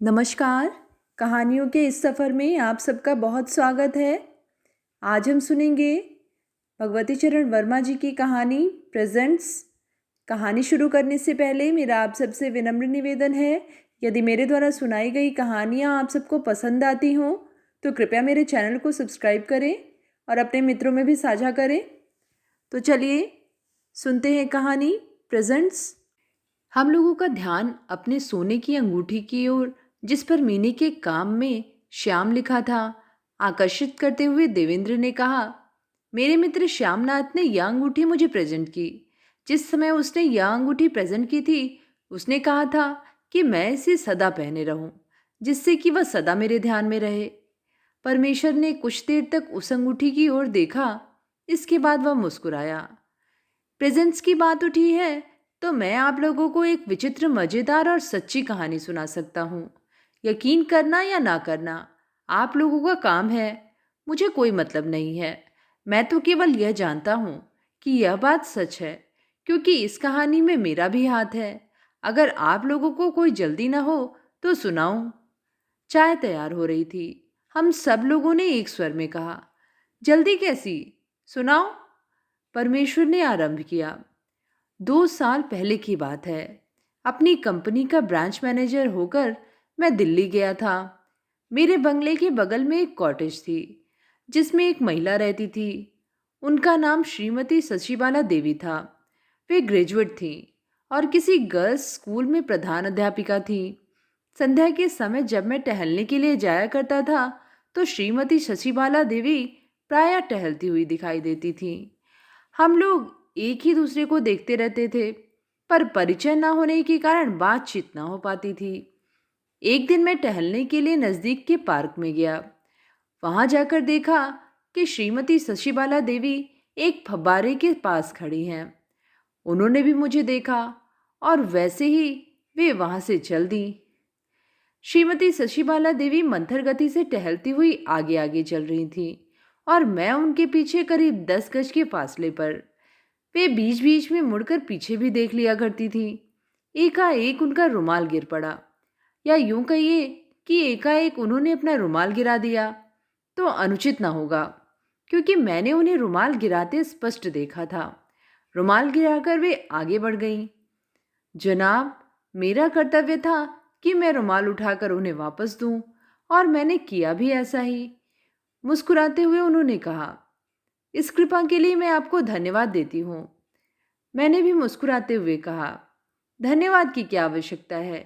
नमस्कार। कहानियों के इस सफ़र में आप सबका बहुत स्वागत है। आज हम सुनेंगे भगवती चरण वर्मा जी की कहानी प्रेजेंट्स। कहानी शुरू करने से पहले मेरा आप सबसे विनम्र निवेदन है, यदि मेरे द्वारा सुनाई गई कहानियाँ आप सबको पसंद आती हों तो कृपया मेरे चैनल को सब्सक्राइब करें और अपने मित्रों में भी साझा करें। तो चलिए सुनते हैं कहानी प्रेजेंट्स। हम लोगों का ध्यान अपने सोने की अंगूठी की ओर, जिस पर मीनी के काम में श्याम लिखा था, आकर्षित करते हुए देवेंद्र ने कहा, मेरे मित्र श्यामनाथ ने यह अंगूठी मुझे प्रेजेंट की। जिस समय उसने यह अंगूठी प्रेजेंट की थी, उसने कहा था कि मैं इसे सदा पहने रहूं, जिससे कि वह सदा मेरे ध्यान में रहे। परमेश्वर ने कुछ देर तक उस अंगूठी की ओर देखा। इसके बाद वह मुस्कुराया। प्रेजेंट्स की बात उठी है तो मैं आप लोगों को एक विचित्र, मजेदार और सच्ची कहानी सुना सकता हूँ। यकीन करना या ना करना आप लोगों का काम है, मुझे कोई मतलब नहीं है। मैं तो केवल यह जानता हूँ कि यह बात सच है, क्योंकि इस कहानी में मेरा भी हाथ है। अगर आप लोगों को कोई जल्दी ना हो तो सुनाऊं। चाय तैयार हो रही थी। हम सब लोगों ने एक स्वर में कहा, जल्दी कैसी, सुनाओ। परमेश्वर ने आरंभ किया। 2 साल पहले की बात है। अपनी कंपनी का ब्रांच मैनेजर होकर मैं दिल्ली गया था। मेरे बंगले के बगल में एक कॉटेज थी, जिसमें एक महिला रहती थी। उनका नाम श्रीमती शशिबाला देवी था। वे ग्रेजुएट थी और किसी गर्ल्स स्कूल में प्रधान अध्यापिका थी। संध्या के समय जब मैं टहलने के लिए जाया करता था, तो श्रीमती शशिबाला देवी प्रायः टहलती हुई दिखाई देती थी। हम लोग एक ही दूसरे को देखते रहते थे, पर परिचय न होने के कारण बातचीत न हो पाती थी। एक दिन मैं टहलने के लिए नजदीक के पार्क में गया। वहां जाकर देखा कि श्रीमती शशिबाला देवी एक फव्वारे के पास खड़ी हैं। उन्होंने भी मुझे देखा और वैसे ही वे वहां से चल दी। श्रीमती शशिबाला देवी मंथर गति से टहलती हुई आगे आगे चल रही थी और मैं उनके पीछे करीब 10 गज के फासले पर। वे बीच बीच में मुड़कर पीछे भी देख लिया करती थी। एकाएक उनका रुमाल गिर पड़ा, या यूं कहिए कि एकाएक उन्होंने अपना रुमाल गिरा दिया तो अनुचित ना होगा, क्योंकि मैंने उन्हें रुमाल गिराते स्पष्ट देखा था। रुमाल गिराकर वे आगे बढ़ गईं। जनाब, मेरा कर्तव्य था कि मैं रुमाल उठाकर उन्हें वापस दूं, और मैंने किया भी ऐसा ही। मुस्कुराते हुए उन्होंने कहा, इस कृपा के लिए मैं आपको धन्यवाद देती हूँ। मैंने भी मुस्कुराते हुए कहा, धन्यवाद की क्या आवश्यकता है,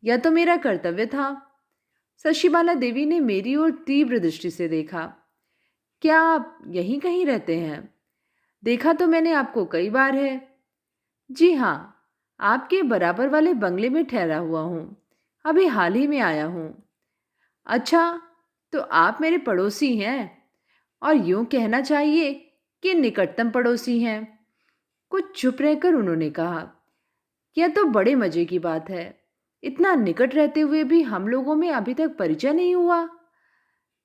यह तो मेरा कर्तव्य था। शशिबाला देवी ने मेरी ओर तीव्र दृष्टि से देखा। क्या आप यहीं कहीं रहते हैं? देखा तो मैंने आपको कई बार है। जी हाँ, आपके बराबर वाले बंगले में ठहरा हुआ हूँ। अभी हाल ही में आया हूँ। अच्छा, तो आप मेरे पड़ोसी हैं, और यूं कहना चाहिए कि निकटतम पड़ोसी हैं। कुछ चुप रहकर उन्होंने कहा, यह तो बड़े मजे की बात है। इतना निकट रहते हुए भी हम लोगों में अभी तक परिचय नहीं हुआ।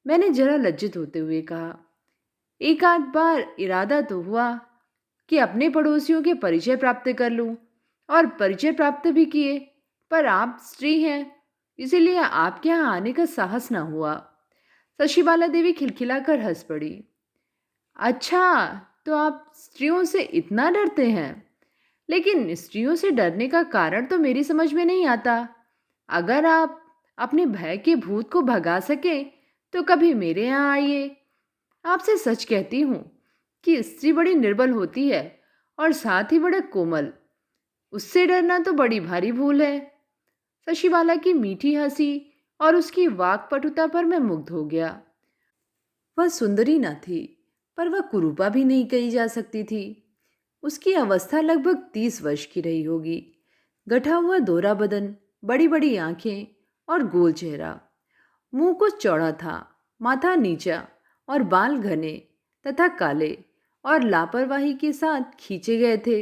मैंने जरा लज्जित होते हुए कहा, एक आध बार इरादा तो हुआ कि अपने पड़ोसियों के परिचय प्राप्त कर लूं, और परिचय प्राप्त भी किए, पर आप स्त्री हैं, इसीलिए आपके यहाँ आने का साहस ना हुआ। शशिबाला देवी खिलखिलाकर हंस पड़ी। अच्छा, तो आप स्त्रियों से इतना डरते हैं? लेकिन स्त्रियों से डरने का कारण तो मेरी समझ में नहीं आता। अगर आप अपने भय के भूत को भगा सके तो कभी मेरे यहाँ आइए। आपसे सच कहती हूँ कि स्त्री बड़ी निर्बल होती है और साथ ही बड़ा कोमल। उससे डरना तो बड़ी भारी भूल है। शशिबाला की मीठी हंसी और उसकी वाक्पटुता पर मैं मुग्ध हो गया। वह सुंदरी न थी, पर वह कुरूपा भी नहीं कही जा सकती थी। उसकी अवस्था लगभग 30 वर्ष की रही होगी। गठा हुआ दोहरा बदन, बड़ी बड़ी आंखें और गोल चेहरा। मुंह कुछ चौड़ा था, माथा नीचा और बाल घने तथा काले और लापरवाही के साथ खींचे गए थे,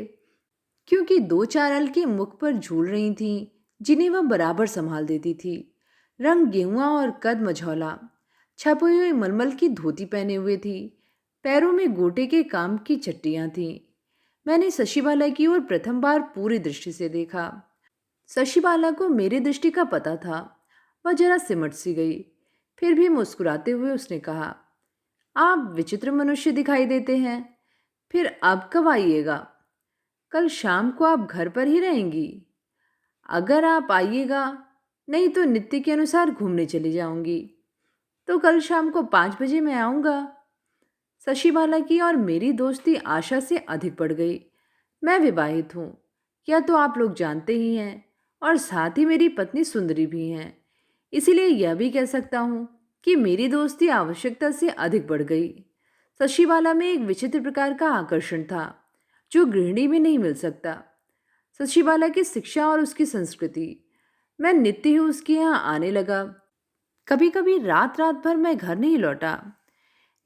क्योंकि 2 4 अलके मुख पर झूल रही थीं, जिन्हें वह बराबर संभाल देती थी। रंग गेहुआ और कद मझौला। छपी हुई मलमल की धोती पहने हुए थी। पैरों में गोटे के काम की चट्टियां थीं। मैंने शशिबाला की ओर प्रथम बार पूरी दृष्टि से देखा। शशिबाला को मेरी दृष्टि का पता था। वह जरा सिमट सी गई। फिर भी मुस्कुराते हुए उसने कहा, आप विचित्र मनुष्य दिखाई देते हैं। फिर अब कब आइएगा? कल शाम को आप घर पर ही रहेंगी? अगर आप आइएगा, नहीं तो नित्य के अनुसार घूमने चली जाऊंगी। तो कल शाम को 5 बजे मैं आऊंगा। शशिबाला की और मेरी दोस्ती आशा से अधिक बढ़ गई। मैं विवाहित हूँ, यह तो आप लोग जानते ही हैं, और साथ ही मेरी पत्नी सुंदरी भी हैं। इसीलिए यह भी कह सकता हूँ कि मेरी दोस्ती आवश्यकता से अधिक बढ़ गई। शशिबाला में एक विचित्र प्रकार का आकर्षण था जो गृहिणी में नहीं मिल सकता। शशिबाला की शिक्षा और उसकी संस्कृति। मैं नित्य ही उसके यहाँ आने लगा। कभी कभी रात रात भर मैं घर नहीं लौटा।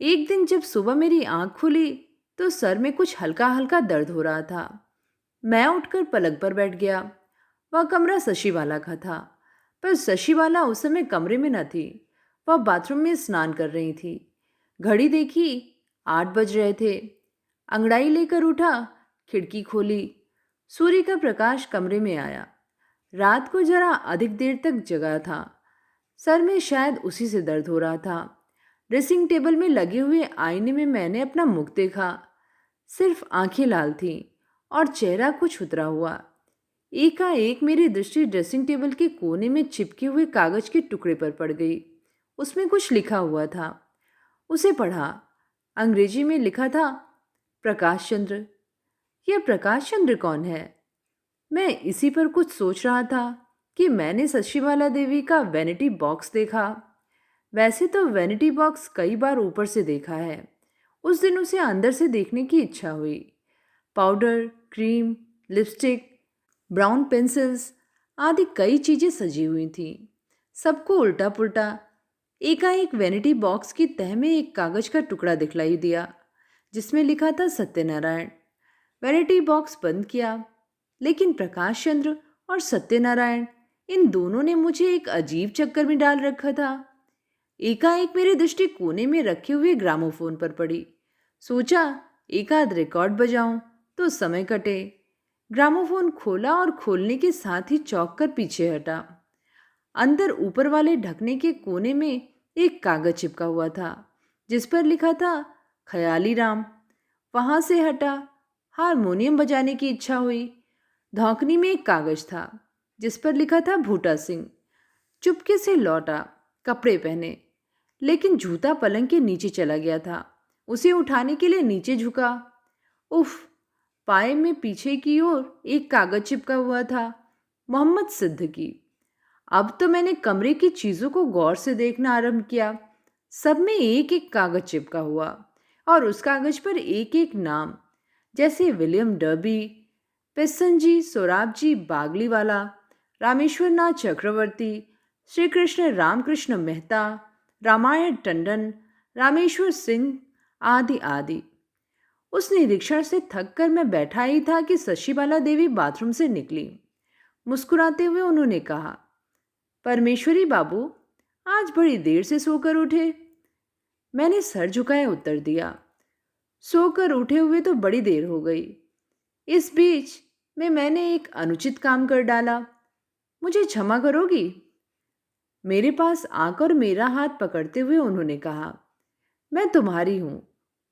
एक दिन जब सुबह मेरी आंख खुली तो सर में कुछ हल्का हल्का दर्द हो रहा था। मैं उठकर पलंग पर बैठ गया। वह कमरा शशिबाला का था, पर शशिबाला उस समय कमरे में न थी। वह बाथरूम में स्नान कर रही थी। घड़ी देखी, 8 बज रहे थे। अंगड़ाई लेकर उठा, खिड़की खोली। सूर्य का प्रकाश कमरे में आया। रात को जरा अधिक देर तक जगा था। सर में शायद उसी से दर्द हो रहा था। ड्रेसिंग टेबल में लगे हुए आईने में मैंने अपना मुख देखा। सिर्फ आंखें लाल थीं और चेहरा कुछ उतरा हुआ। एकाएक मेरी दृष्टि ड्रेसिंग टेबल के कोने में चिपके हुए कागज के टुकड़े पर पड़ गई। उसमें कुछ लिखा हुआ था। उसे पढ़ा। अंग्रेजी में लिखा था, प्रकाश चंद्र। यह प्रकाश चंद्र कौन है? मैं इसी पर कुछ सोच रहा था कि मैंने शशिबाला देवी का वैनिटी बॉक्स देखा। वैसे तो वैनिटी बॉक्स कई बार ऊपर से देखा है। उस दिन उसे अंदर से देखने की इच्छा हुई। Powder, cream, lipstick, brown pencils आदि कई चीज़ें सजी हुई थीं। सबको उल्टा पुल्टा। एकाएक वैनिटी बॉक्स की तह में एक कागज का टुकड़ा दिखलाई दिया जिसमें लिखा था सत्यनारायण। वैनिटी बॉक्स बंद किया, लेकिन प्रकाश चंद्र और सत्यनारायण, इन दोनों ने मुझे एक अजीब चक्कर में डाल रखा था। एकाएक मेरी दृष्टि कोने में रखे हुए ग्रामोफोन पर पड़ी। सोचा एक आध रिकॉर्ड बजाऊं तो समय कटे। ग्रामोफोन खोला और खोलने के साथ ही चौंक कर पीछे हटा। अंदर ऊपर वाले ढकने के कोने में एक कागज चिपका हुआ था जिस पर लिखा था, ख्याली राम। वहां से हटा। हारमोनियम बजाने की इच्छा हुई। धौंकनी में एक कागज था जिस पर लिखा था, भूटा सिंह। चुपके से लौटा, कपड़े पहने, लेकिन जूता पलंग के नीचे चला गया था। उसे उठाने के लिए नीचे झुका। उफ! पाए में पीछे की ओर एक कागज चिपका हुआ था, मोहम्मद सिद्दीकी। अब तो मैंने कमरे की चीजों को गौर से देखना आरंभ किया। सब में एक एक कागज चिपका हुआ और उस कागज पर एक एक नाम, जैसे विलियम डर्बी, पेस्सनजी सोराबजी बागलीवाला, रामेश्वरनाथ चक्रवर्ती, श्री कृष्ण रामकृष्ण मेहता, रामायण टंडन, रामेश्वर सिंह आदि आदि। उस निरीक्षण से थककर मैं बैठा ही था कि शशिबाला देवी बाथरूम से निकली। मुस्कुराते हुए उन्होंने कहा, परमेश्वरी बाबू, आज बड़ी देर से सोकर उठे? मैंने सर झुकाए उत्तर दिया, सोकर उठे हुए तो बड़ी देर हो गई। इस बीच में मैंने एक अनुचित काम कर डाला। मुझे क्षमा करोगी? मेरे पास आकर मेरा हाथ पकड़ते हुए उन्होंने कहा, मैं तुम्हारी हूं,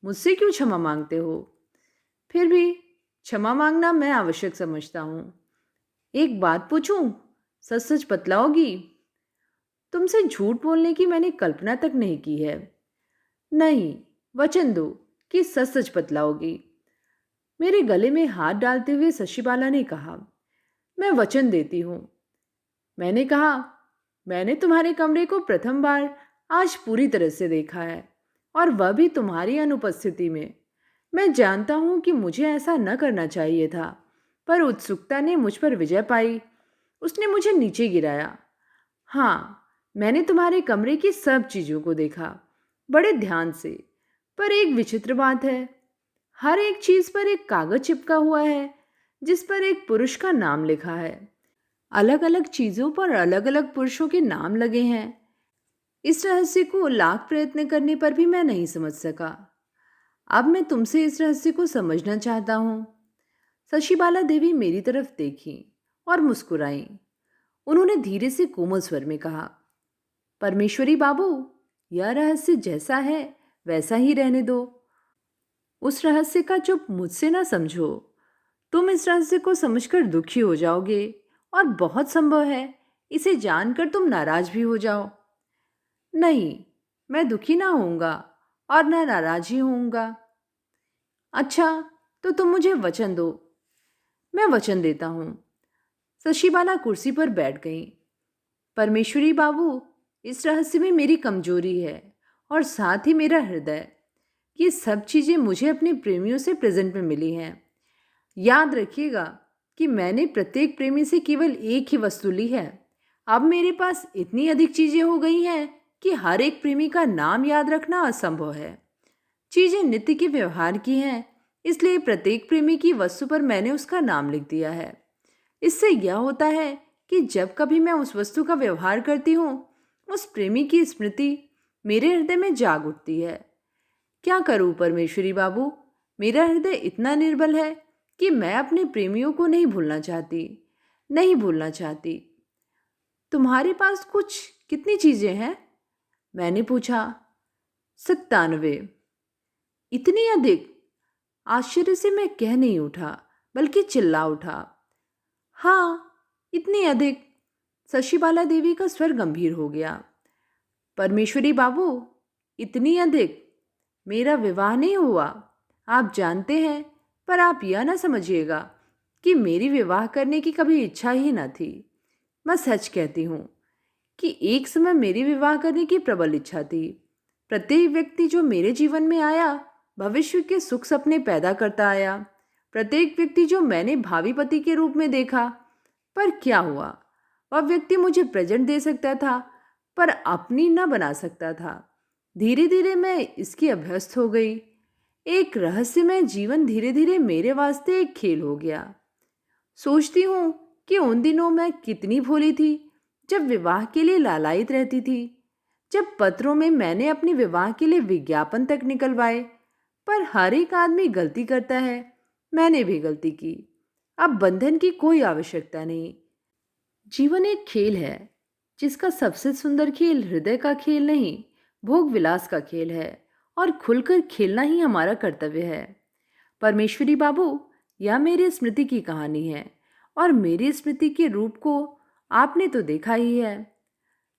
मुझसे क्यों क्षमा मांगते हो? फिर भी क्षमा मांगना मैं आवश्यक समझता हूं। एक बात पूछूं, सच सच बतलाओगी? तुमसे झूठ बोलने की मैंने कल्पना तक नहीं की है। नहीं, वचन दो कि सच सच बतलाओगी। मेरे गले में हाथ डालते हुए शशिबाला ने कहा, मैं वचन देती हूं। मैंने कहा, मैंने तुम्हारे कमरे को प्रथम बार आज पूरी तरह से देखा है, और वह भी तुम्हारी अनुपस्थिति में। मैं जानता हूं कि मुझे ऐसा न करना चाहिए था, पर उत्सुकता ने मुझ पर विजय पाई। उसने मुझे नीचे गिराया। हाँ, मैंने तुम्हारे कमरे की सब चीज़ों को देखा, बड़े ध्यान से। पर एक विचित्र बात है, हर एक चीज़ पर एक कागज चिपका हुआ है जिस पर एक पुरुष का नाम लिखा है। अलग अलग चीज़ों पर अलग अलग पुरुषों के नाम लगे हैं। इस रहस्य को लाख प्रयत्न करने पर भी मैं नहीं समझ सका। अब मैं तुमसे इस रहस्य को समझना चाहता हूँ। शशिबाला देवी मेरी तरफ देखी और मुस्कुराई। उन्होंने धीरे से कोमल स्वर में कहा, परमेश्वरी बाबू, यह रहस्य जैसा है वैसा ही रहने दो। उस रहस्य का चुप मुझसे ना समझो। तुम इस रहस्य को समझकर दुखी हो जाओगे और बहुत संभव है इसे जानकर तुम नाराज भी हो जाओ। नहीं, मैं दुखी ना होऊंगा और ना नाराज ही होऊंगा। अच्छा, तो तुम मुझे वचन दो। मैं वचन देता हूं। शशिबाला कुर्सी पर बैठ गई। परमेश्वरी बाबू, इस रहस्य में मेरी कमजोरी है और साथ ही मेरा हृदय। ये सब चीजें मुझे अपने प्रेमियों से प्रेजेंट में मिली हैं। याद रखिएगा कि मैंने प्रत्येक प्रेमी से केवल एक ही वस्तु ली है। अब मेरे पास इतनी अधिक चीजें हो गई हैं कि हर एक प्रेमी का नाम याद रखना असंभव है। चीजें नित्य के व्यवहार की हैं, इसलिए प्रत्येक प्रेमी की वस्तु पर मैंने उसका नाम लिख दिया है। इससे यह होता है कि जब कभी मैं उस वस्तु का व्यवहार करती हूँ, उस प्रेमी की स्मृति मेरे हृदय में जाग उठती है। क्या करूं परमेश्वरी बाबू, मेरा हृदय इतना निर्बल है कि मैं अपने प्रेमियों को नहीं भूलना चाहती, नहीं भूलना चाहती। तुम्हारे पास कुछ कितनी चीजें हैं? मैंने पूछा। 97। इतनी अधिक? आश्चर्य से मैं कह नहीं उठा बल्कि चिल्ला उठा। हाँ, इतनी अधिक। शशिबाला देवी का स्वर गंभीर हो गया। परमेश्वरी बाबू, इतनी अधिक? मेरा विवाह नहीं हुआ, आप जानते हैं, पर आप यह ना समझिएगा कि मेरी विवाह करने की कभी इच्छा ही न थी। मैं सच कहती हूँ कि एक समय मेरी विवाह करने की प्रबल इच्छा थी। प्रत्येक व्यक्ति जो मेरे जीवन में आया भविष्य के सुख सपने पैदा करता आया। प्रत्येक व्यक्ति जो मैंने भावी पति के रूप में देखा, पर क्या हुआ? वह व्यक्ति मुझे प्रेजेंट दे सकता था पर अपनी न बना सकता था। धीरे धीरे मैं इसकी अभ्यस्त हो गई। एक रहस्यमय जीवन धीरे धीरे मेरे वास्ते एक खेल हो गया। सोचती हूँ कि उन दिनों मैं कितनी भोली थी जब विवाह के लिए लालायित रहती थी, जब पत्रों में मैंने अपने विवाह के लिए विज्ञापन तक निकलवाए। पर हर एक आदमी गलती करता है, मैंने भी गलती की। अब बंधन की कोई आवश्यकता नहीं। जीवन एक खेल है जिसका सबसे सुंदर खेल हृदय का खेल नहीं, भोग विलास का खेल है, और खुलकर खेलना ही हमारा कर्तव्य है। परमेश्वरी बाबू, यह मेरी स्मृति की कहानी है और मेरी स्मृति के रूप को आपने तो देखा ही है।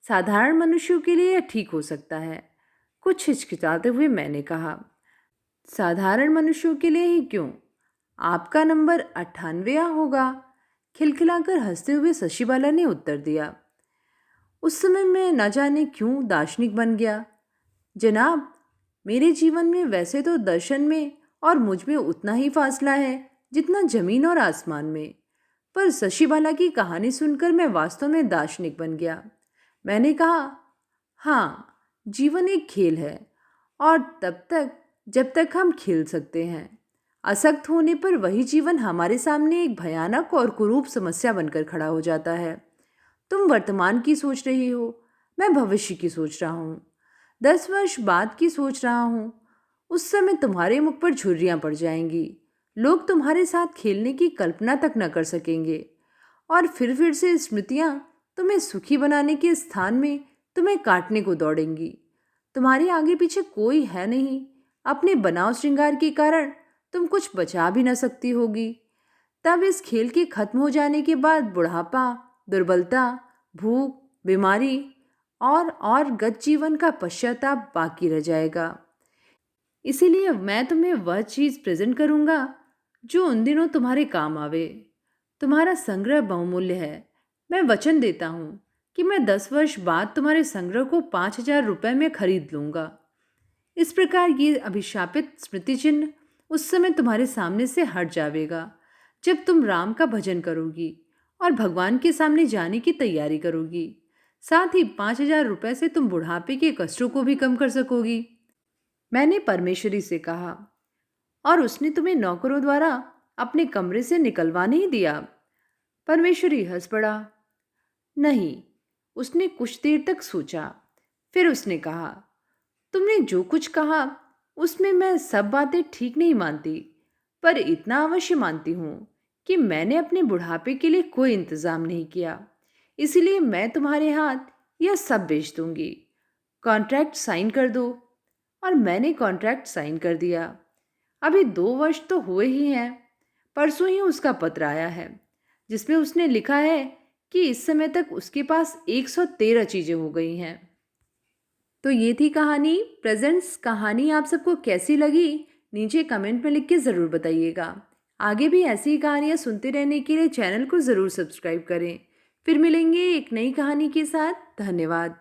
साधारण मनुष्यों के लिए यह ठीक हो सकता है। कुछ हिचकिचाते हुए मैंने कहा। साधारण मनुष्यों के लिए ही क्यों? आपका नंबर 98 होगा। खिलखिलाकर हंसते हुए शशिबाला ने उत्तर दिया। उस समय मैं न जाने क्यों दार्शनिक बन गया। जनाब, मेरे जीवन में वैसे तो दर्शन में और मुझ में उतना ही फासला है जितना जमीन और आसमान में, पर शशिबाला की कहानी सुनकर मैं वास्तव में दार्शनिक बन गया। मैंने कहा, हाँ, जीवन एक खेल है और तब तक जब तक हम खेल सकते हैं। असक्त होने पर वही जीवन हमारे सामने एक भयानक और कुरूप समस्या बनकर खड़ा हो जाता है। तुम वर्तमान की सोच रही हो, मैं भविष्य की सोच रहा हूँ। 10 वर्ष बाद की सोच रहा हूँ। उस समय तुम्हारे मुख पर झुर्रियाँ पड़ जाएंगी। लोग तुम्हारे साथ खेलने की कल्पना तक न कर सकेंगे और फिर से स्मृतियाँ तुम्हें सुखी बनाने के स्थान में तुम्हें काटने को दौड़ेंगी। तुम्हारे आगे पीछे कोई है नहीं। अपने बनाव श्रृंगार के कारण तुम कुछ बचा भी न सकती होगी। तब इस खेल के खत्म हो जाने के बाद बुढ़ापा, दुर्बलता, भूख, बीमारी और गत जीवन का पश्चाताप बाकी रह जाएगा। इसीलिए मैं तुम्हें वह चीज़ प्रेजेंट करूँगा जो उन दिनों तुम्हारे काम आवे। तुम्हारा संग्रह बहुमूल्य है। मैं वचन देता हूँ कि मैं 10 वर्ष बाद तुम्हारे संग्रह को 5,000 रुपये में खरीद लूँगा। इस प्रकार ये अभिशापित स्मृति चिन्ह उस समय तुम्हारे सामने से हट जाएगा जब तुम राम का भजन करोगी और भगवान के सामने जाने की तैयारी करोगी। साथ ही 5,000 रुपये से तुम बुढ़ापे के कष्टों को भी कम कर सकोगी। मैंने परमेश्वरी से कहा। और उसने तुम्हें नौकरों द्वारा अपने कमरे से निकलवा नहीं दिया? परमेश्वरी हंस पड़ा। नहीं। उसने कुछ देर तक सोचा, फिर उसने कहा, तुमने जो कुछ कहा उसमें मैं सब बातें ठीक नहीं मानती, पर इतना अवश्य मानती हूँ कि मैंने अपने बुढ़ापे के लिए कोई इंतजाम नहीं किया। इसलिए मैं तुम्हारे हाथ या सब बेच दूंगी। कॉन्ट्रैक्ट साइन कर दो। और मैंने कॉन्ट्रैक्ट साइन कर दिया। अभी 2 वर्ष तो हुए ही हैं। परसों ही उसका पत्र आया है जिसमें उसने लिखा है कि इस समय तक उसके पास 113 चीज़ें हो गई हैं। तो ये थी कहानी प्रेजेंट्स। कहानी आप सबको कैसी लगी नीचे कमेंट में लिख के ज़रूर बताइएगा। आगे भी ऐसी कहानियाँ सुनते रहने के लिए चैनल को ज़रूर सब्सक्राइब करें। फिर मिलेंगे एक नई कहानी के साथ। धन्यवाद।